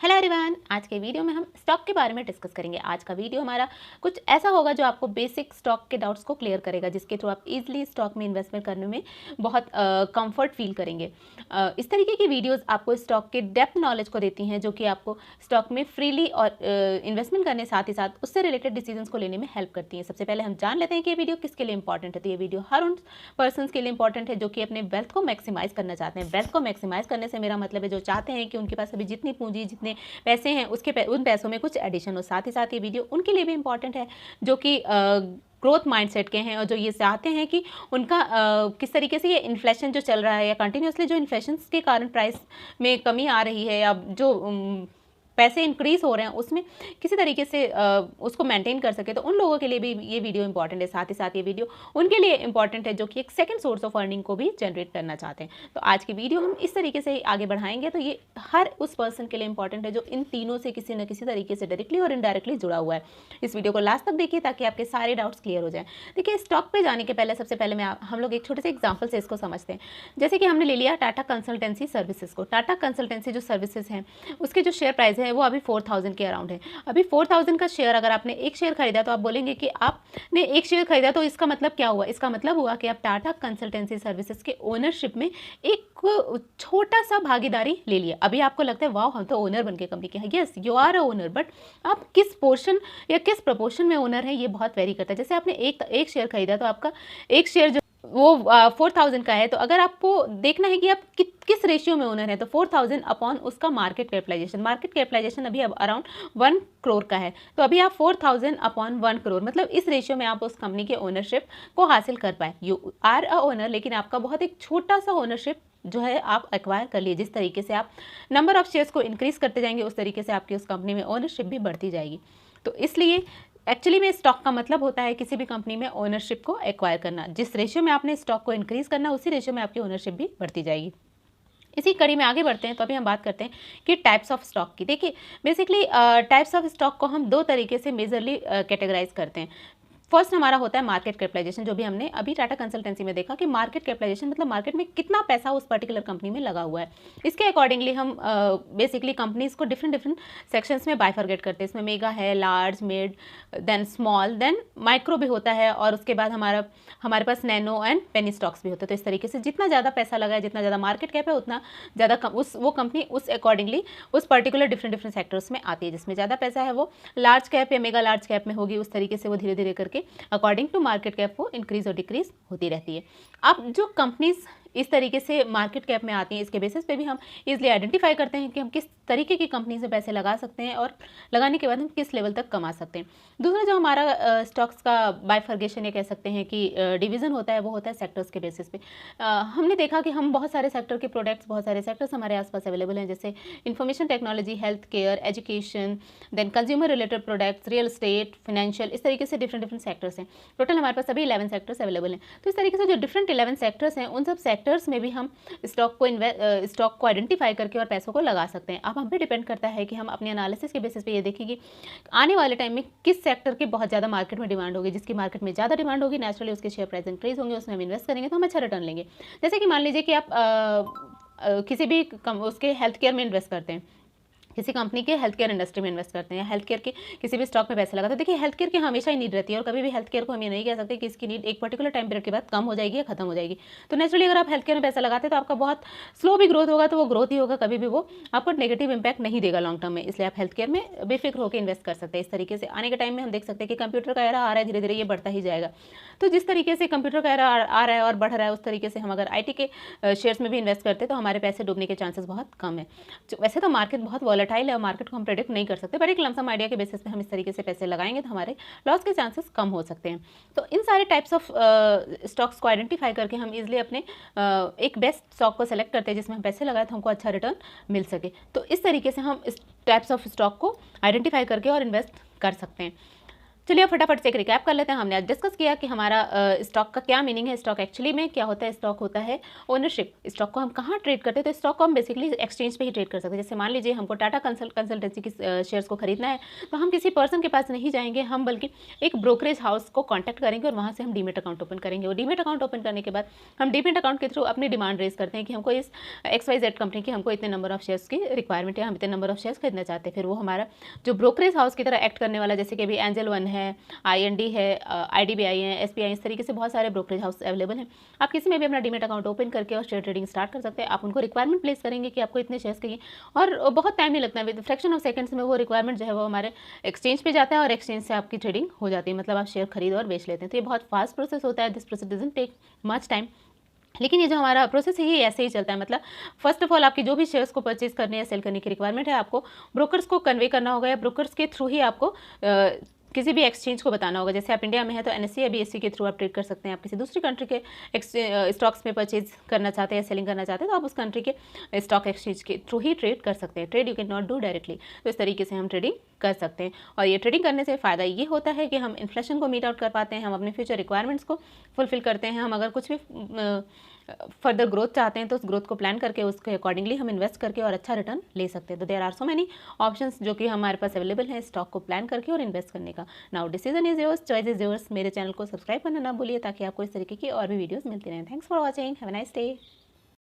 Hello everyone, आज के video में हम स्टॉक के बारे में डिस्कस करेंगे। आज का वीडियो हमारा कुछ ऐसा होगा जो आपको बेसिक स्टॉक के डाउट्स को क्लियर करेगा, जिसके थ्रू आप इजीली स्टॉक में इन्वेस्टमेंट करने में बहुत कंफर्ट फील करेंगे। इस तरीके की वीडियोस आपको स्टॉक के डेप्थ नॉलेज को देती हैं, जो कि आपको स्टॉक में फ्रीली और इन्वेस्टमेंट करने साथ ही साथ उससे रिलेटेड डिसीजंस को लेने में हेल्प करती हैं। सबसे पहले हम जान लेते हैं कि ये वीडियो किसके लिए इंपॉर्टेंट है। तो ये वीडियो हर उन पर्सन के लिए इंपॉर्टेंट है जो कि अपने वेल्थ को मैक्सिमाइज करना चाहते हैं। वेल्थ को मैक्सिमाइज करने से मेरा मतलब है जो चाहते हैं कि उनके पास अभी जितनी पूंजी, जितने पैसे हैं, उन पैसों में कुछ एडिशन हो। साथ ही साथ ये वीडियो उनके लिए भी इंपॉर्टेंट है जो कि ग्रोथ माइंडसेट के हैं और जो ये चाहते हैं कि उनका किस तरीके से ये इन्फ्लेशन जो चल रहा है या कंटिन्यूसली जो इन्फ्लेशन के कारण प्राइस में कमी आ रही है या जो पैसे इंक्रीज हो रहे हैं उसमें किसी तरीके से उसको मेंटेन कर सके, तो उन लोगों के लिए भी ये वीडियो इंपॉर्टेंट है। साथ ही साथ ये वीडियो उनके लिए इंपॉर्टेंट है जो कि एक सेकंड सोर्स ऑफ अर्निंग को भी जनरेट करना चाहते हैं। तो आज की वीडियो हम इस तरीके से आगे बढ़ाएंगे, तो ये हर उस पर्सन के लिए इंपॉर्टेंट है जो इन तीनों से किसी न किसी तरीके से डायरेक्टली और इनडायरेक्टली जुड़ा हुआ है। इस वीडियो को लास्ट तक देखिए ताकि आपके सारे डाउट्स क्लियर हो जाए। देखिए, स्टॉक पे जाने के पहले सबसे पहले हम लोग एक छोटे से एग्जाम्पल से इसको समझते हैं। जैसे कि हमने ले लिया टाटा कंसल्टेंसी सर्विसेज को। टाटा कंसल्टेंसी जो सर्विसेज हैं उसके जो शेयर प्राइस है वो अभी 4000 के अराउंड है। अभी 4000 का शेयर अगर आपने एक शेयर खरीदा तो आप बोलेंगे कि आपने एक शेयर खरीदा तो इसका मतलब क्या हुआ? इसका मतलब हुआ कि आप टाटा कंसल्टेंसी सर्विसेज के ओनरशिप में एक छोटा सा भागीदारी ले लिया। अभी आपको लगता है वाह, हम तो ओनर बन के कंपनी के हैं। Yes, you are a owner, but आप किस पोर्शन या किस प्रपोर्शन में ओनर है ये बहुत वेरी करता है। जैसे आपने एक शेयर खरीदा तो आपका एक शेयर जो वो 4000 का है, तो अगर आपको देखना है कि आप किस रेशियो में ओनर है तो 4000 अपॉन उसका मार्केट कैपिटलाइजेशन अभी अराउंड 1 करोड़ का है। तो अभी आप 4000 अपॉन 1 करोड़, मतलब इस रेशियो में आप उस कंपनी के ओनरशिप को हासिल कर पाए। यू आर अ ओनर, लेकिन आपका बहुत एक छोटा सा ओनरशिप जो है आप एक्वायर कर लिए। जिस तरीके से आप नंबर ऑफ शेयर्स को इंक्रीज करते जाएंगे उस तरीके से आपकी उस कंपनी में ओनरशिप भी बढ़ती जाएगी। तो इसलिए एक्चुअली में स्टॉक का मतलब होता है किसी भी कंपनी में ओनरशिप को एक्वायर करना। जिस रेशियो में आपने स्टॉक को इंक्रीज करना उसी रेशियो में आपकी ओनरशिप भी बढ़ती जाएगी। इसी कड़ी में आगे बढ़ते हैं। तो अभी हम बात करते हैं कि टाइप्स ऑफ स्टॉक की। देखिए, बेसिकली टाइप्स ऑफ स्टॉक को हम दो तरीके से मेजरली कैटेगराइज करते हैं। फर्स्ट हमारा होता है मार्केट कैपिटलाइजेशन, जो भी हमने अभी टाटा कंसल्टेंसी में देखा कि मार्केट कैपिटलाइजेशन मतलब मार्केट में कितना पैसा उस पर्टिकुलर कंपनी में लगा हुआ है। इसके अकॉर्डिंगली हम बेसिकली कंपनीज को डिफरेंट सेक्शंस में बाइफरगेट करते हैं। इसमें मेगा है, large, mid, then small, then micro भी होता है, और उसके बाद हमारे पास नैनो एंड पेनी स्टॉक्स भी होते हैं। तो इस तरीके से जितना ज़्यादा पैसा लगा है, जितना ज़्यादा मार्केट कैप है, उतना ज़्यादा वो कंपनी उस अकॉर्डिंगली उस पर्टिकुलर डिफरेंट सेक्टर्स में आती है। जिसमें ज़्यादा पैसा है वो लार्ज कैप या मेगा लार्ज कैप में होगी। उस तरीके से वो धीरे धीरे करके अकॉर्डिंग टू मार्केट कैप वो इंक्रीज और डिक्रीज होती रहती है। अब जो कंपनीज इस तरीके से मार्केट कैप में आती हैं, इसके बेसिस पे भी हम इजीली आइडेंटिफाई करते हैं कि हम किस तरीके की कंपनी से पैसे लगा सकते हैं और लगाने के बाद हम किस लेवल तक कमा सकते हैं। दूसरा जो हमारा स्टॉक्स का बाइफर्गेशन या कह सकते हैं कि डिवीज़न होता है, वो होता है सेक्टर्स के बेसिस पे। हमने देखा कि हम बहुत सारे सेक्टर के प्रोडक्ट्स, बहुत सारे सेक्टर्स हमारे आसपास अवेलेबल हैं, जैसे information technology, health care, education, then consumer related products, real estate, financial, इस तरीके से डिफरेंट सेक्टर्स हैं। टोटल हमारे पास अभी 11 सेक्टर्स अवेलेबल हैं। तो इस तरीके से जो डिफरेंट 11 सेक्टर्स हैं उन सब सेक्टर्स में भी हम स्टॉक को आइडेंटिफाई करके और पैसों को लगा सकते हैं। अब हम पे डिपेंड करता है कि हम अपने एनालिसिस के बेसिस पे ये देखें कि आने वाले टाइम में किस सेक्टर की बहुत ज़्यादा मार्केट में डिमांड होगी। जिसकी मार्केट में ज़्यादा डिमांड होगी, नेचुरली उसके शेयर प्राइस इंक्रीज होंगे, उसमें हम इन्वेस्ट करेंगे तो हम अच्छा रिटर्न लेंगे। जैसे कि मान लीजिए कि आप किसी भी उसके हेल्थ केयर में इन्वेस्ट करते हैं, किसी कंपनी के हेल्थ केयर इंडस्ट्री में इन्वेस्ट करते हैं, हेल्थ केयर के किसी भी स्टॉक में पैसे लगाते हैं। देखिए, हेल्थ केयर की हमेशा ही नीड रहती है और कभी भी हेल्थ केयर को हम ये नहीं कह सकते कि इसकी नीड एक पर्टिकुलर टाइम पीरियड के बाद कम हो जाएगी या खत्म हो जाएगी। तो नेचुरली अगर आप हेल्थ केयर में पैसा लगाते हैं तो आपका बहुत स्लो भी ग्रोथ होगा, तो वो ग्रोथ ही होगा, कभी भी वो आपको नेगेटिव इंपैक्ट नहीं देगा लॉन्ग टर्म में। इसलिए आप हेल्थ केयर में बेफिक्र होकर इन्वेस्ट कर सकते हैं। इस तरीके से आने के टाइम में हम देख सकते हैं कि कंप्यूटर का एरा आ रहा है, धीरे धीरे ये बढ़ता ही जाएगा। तो जिस तरीके से कंप्यूटर का एरा आ रहा है और बढ़ रहा है, उस तरीके से हम अगर IT के शेयर्स में भी इन्वेस्ट करते हैं तो हमारे पैसे डूबने के चांसेस बहुत कम है। वैसे तो मार्केट बहुत वॉलेटाइल है और मार्केट को हम प्रेडिक्ट नहीं कर सकते, पर एक लमसम आइडिया के बेसिस पे हम इस तरीके से पैसे लगाएंगे तो हमारे लॉस के चांसेस कम हो सकते हैं। तो इन सारे टाइप्स ऑफ स्टॉक्स को आइडेंटिफाई करके हम इजीली अपने एक बेस्ट स्टॉक को सेलेक्ट करते हैं जिसमें हम पैसे लगाए तो हमको अच्छा रिटर्न मिल सके। तो इस तरीके से हम इस टाइप्स ऑफ स्टॉक को आइडेंटिफाई करके और इन्वेस्ट कर सकते हैं। चलिए फटाफट से एक रिकैप कर लेते हैं। हमने आज डिस्कस किया कि हमारा स्टॉक का क्या मीनिंग है। स्टॉक एक्चुअली में क्या होता है? स्टॉक होता है ओनरशिप। स्टॉक को हम कहाँ ट्रेड करते हैं? तो स्टॉक को हम बेसिकली एक्सचेंज पे ही ट्रेड कर सकते हैं। जैसे मान लीजिए हमको टाटा कंसल्टेंसी की शेयर्स को खरीदना है, तो हम किसी पर्सन के पास नहीं जाएंगे, हम बल्कि एक ब्रोकरेज हाउस को कॉन्टैक्ट करेंगे और वहाँ से हम डीमेट अकाउंट ओपन करेंगे। और डीमेट अकाउंट ओपन करने के बाद हम डीमेट अकाउंट के थ्रू अपनी डिमांड रेज करते हैं कि हमको इस XYZ कंपनी की हमको इतने नंबर ऑफ शेयर्स की रिक्वायरमेंट है, हम इतने नंबर ऑफ शेयर्स खरीदना चाहते हैं। फिर वो हमारा जो ब्रोकरेज हाउस की तरह एक्ट करने वाला, जैसे कि अभी एंजल वन है, IND है, IDBI है, SBI, इस तरीके से बहुत सारे ब्रोकरेज हाउस अवेलेबल हैं। आप किसी में भी अपना डीमेट अकाउंट ओपन करके और शेयर ट्रेडिंग स्टार्ट कर सकते हैं। आप उनको रिक्वायरमेंट प्लेस करेंगे कि आपको इतने शेयर्स चाहिए और बहुत टाइम नहीं लगता है, विद फ्रैक्शन ऑफ सेकंड्स में वो रिक्वायरमेंट जो है वो हमारे एक्सचेंज पे जाता है और एक्सचेंज से आपकी ट्रेडिंग हो जाती है, मतलब आप शेयर खरीद और बेच लेते हैं। तो ये बहुत फास्ट प्रोसेस होता है। This process doesn't take much time. लेकिन ये जो हमारा प्रोसेस है ये ऐसे ही चलता है। मतलब फर्स्ट ऑफ ऑल आपकी जो भी शेयर्स को परचेज करने या सेल करने की रिक्वायरमेंट है, आपको ब्रोकर्स को कन्वे करना होगा या ब्रोकर्स के थ्रू ही आपको किसी भी एक्सचेंज को बताना होगा। जैसे आप इंडिया में है तो NSE या BSE के थ्रू आप ट्रेड कर सकते हैं। आप किसी दूसरी कंट्री के स्टॉक्स में परचेज करना चाहते हैं या सेलिंग करना चाहते हैं तो आप उस कंट्री के स्टॉक एक्सचेंज के थ्रू ही ट्रेड कर सकते हैं। Trade you can not do directly. तो इस तरीके से हम ट्रेडिंग कर सकते हैं और ये ट्रेडिंग करने से फ़ायदा ये होता है कि हम इन्फ्लेशन को मीट आउट कर पाते हैं, हम अपने फ्यूचर रिक्वायरमेंट्स को फुलफिल करते हैं। हम अगर कुछ भी फर्दर ग्रोथ चाहते हैं तो उस ग्रोथ को प्लान करके उसके अकॉर्डिंगली हम इन्वेस्ट करके और अच्छा रिटर्न ले सकते हैं। तो there are so many options जो कि हमारे पास अवेलेबल हैं स्टॉक को प्लान करके और इन्वेस्ट करने का। Now decision is yours, choice is yours. मेरे चैनल को सब्सक्राइब करना ना भूलिए ताकि आपको इस तरीके की और भी वीडियोस मिलती रहें। Thanks for watching, have a nice day.